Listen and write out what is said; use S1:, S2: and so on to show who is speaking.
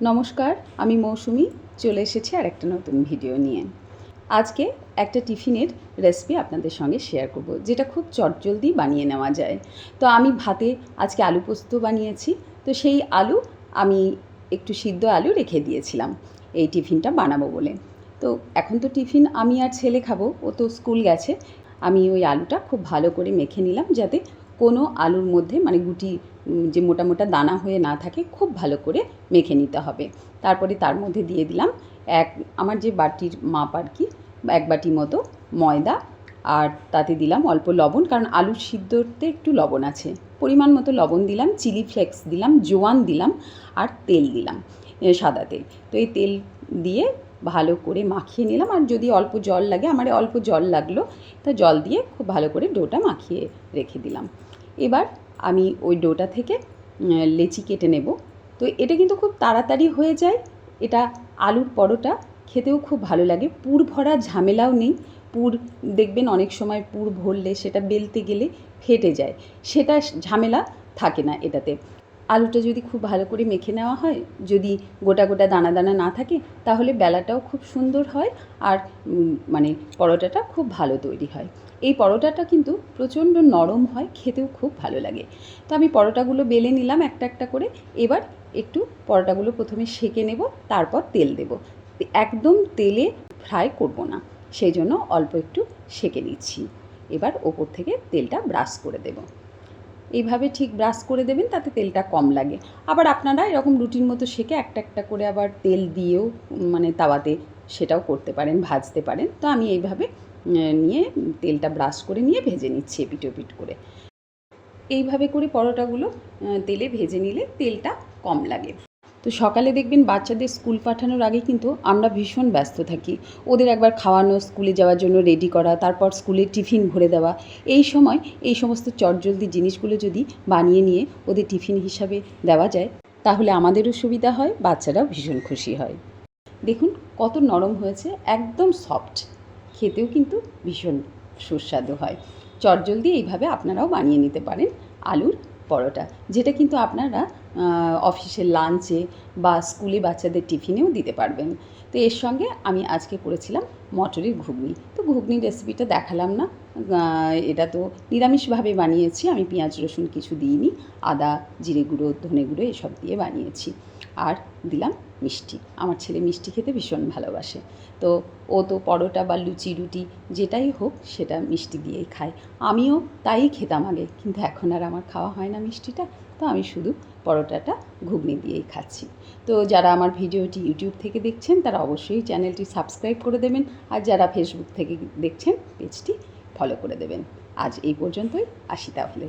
S1: নমস্কার, আমি মৌসুমি চলে এসেছি আর একটা নতুন ভিডিও নিয়ে। আজকে একটা টিফিনের রেসিপি আপনাদের সঙ্গে শেয়ার করব, যেটা খুব চটজলদি বানিয়ে নেওয়া যায়। তো আমি ভাতে আজকে আলু পোস্ত বানিয়েছি। তো সেই আলু আমি একটু সিদ্ধ আলু রেখে দিয়েছিলাম এই টিফিনটা বানাবো বলে। তো এখন তো টিফিন আমি আর ছেলে খাবো, ও তো স্কুল গেছে। আমি ওই আলুটা খুব ভালো করে মেখে নিলাম, যাতে কোনো আলুর মধ্যে মানে গুটি যে মোটা মোটা দানা হয়ে না থাকে, খুব ভালো করে মেখে নিতে হবে। তারপরে তার মধ্যে দিয়ে দিলাম আমার যে বাটির মাপ আর কি, 1 বাটি মতো ময়দা, আর তাতে দিলাম অল্প লবণ, কারণ আলুর সিদ্ধতে একটু লবণ আছে। পরিমাণ মতো লবণ দিলাম, চিলি ফ্লেক্স দিলাম, জোয়ান দিলাম, আর তেল দিলাম, সাদা তেল। তো এই তেল দিয়ে ভালো করে মাখিয়ে নিলাম, আর যদি অল্প জল লাগে, আমার অল্প জল লাগলো, তো জল দিয়ে খুব ভালো করে ডোটা মাখিয়ে রেখে দিলাম। এবার আমি ওই ডোটা থেকে লেচি কেটে নেব। তো এটা কিন্তু খুব তাড়াতাড়ি হয়ে যায়। এটা আলুর পরোটা, খেতেও খুব ভালো লাগে, পুর ভরা ঝামেলাও নেই। পুর দেখবেন অনেক সময় পুর ভরলে সেটা বেলতে গেলে ফেটে যায়, সেটা ঝামেলা থাকে না এটাতে। আলুটা যদি খুব ভালো করে মেখে নেওয়া হয়, যদি গোটা গোটা দানা দানা না থাকে, তাহলে বেলাটাও খুব সুন্দর হয়, আর মানে পরোটাটা খুব ভালো তৈরি হয়। এই পরোটাটা কিন্তু প্রচণ্ড নরম হয়, খেতেও খুব ভালো লাগে। তো আমি পরোটাগুলো বেলে নিলাম একটা একটা করে। এবার একটু পরোটাগুলো প্রথমে সেঁকে নেব, তারপর তেল দেব। একদম তেলে ফ্রাই করব না, সেই জন্য অল্প একটু সেঁকে নিচ্ছি। এবার ওপর থেকে তেলটা ব্রাশ করে দেব। এইভাবে ঠিক ব্রাশ করে দেবেন, তাতে তেলটা কম লাগে। আবার আপনারা এরকম রুটির মতো সেঁকে একটা একটা করে আবার তেল দিয়েও মানে তাওয়াতে সেটাও করতে পারেন, ভাজতে পারেন। তো আমি এইভাবে নিয়ে তেলটা ব্রাশ করে নিয়ে ভেজে নিচ্ছি এপিট ওপিট করে। এইভাবে করে পরোটাগুলো তেলে ভেজে নিলে তেলটা কম লাগে। তো সকালে দেখবেন বাচ্চাদের স্কুল পাঠানোর আগে কিন্তু আমরা ভীষণ ব্যস্ত থাকি। ওদের একবার খাওয়ানো, স্কুলে যাওয়ার জন্য রেডি করা, তারপর স্কুলের টিফিন ভরে দেওয়া। এই সময় এই সমস্ত চটজলদি জিনিসগুলো যদি বানিয়ে নিয়ে ওদের টিফিন হিসাবে দেওয়া যায়, তাহলে আমাদেরও সুবিধা হয়, বাচ্চারাও ভীষণ খুশি হয়। দেখুন কত নরম হয়েছে, একদম সফট, খেতেও কিন্তু ভীষণ সুস্বাদু হয়। চটজলদি এইভাবে আপনারাও বানিয়ে নিতে পারেন আলুর পরোটা, যেটা কিন্তু আপনারা অফিসের লাঞ্চে বা স্কুলে বাচ্চাদের টিফিনেও দিতে পারবেন। তো এর সঙ্গে আমি আজকে করেছিলাম মটরের ঘুগনি। তো ঘুগনির রেসিপিটা দেখালাম না, এটা তো নিরামিষভাবে বানিয়েছি, আমি পেঁয়াজ রসুন কিছু দিইনি, আদা, জিরে গুঁড়ো, ধনে গুঁড়ো এসব দিয়ে বানিয়েছি। আর দিলাম মিষ্টি। আমার ছেলে মিষ্টি খেতে ভীষণ ভালোবাসে। তো ও তো পরোটা বা লুচি রুটি যেটাই হোক সেটা মিষ্টি দিয়েই খায়। আমিও তাই খেতাম আগে, কিন্তু এখন আর আমার খাওয়া হয় না মিষ্টিটা। তো আমি শুধু পরোটাটা ঘুগনি দিয়েই খাচ্ছি। তো যারা আমার ভিডিওটি ইউটিউব থেকে দেখছেন, তারা অবশ্যই চ্যানেলটি সাবস্ক্রাইব করে দেবেন, আর যারা ফেসবুক থেকে দেখছেন পেজটি ফলো করে দেবেন। আজ এই পর্যন্তই, আসি তাহলে।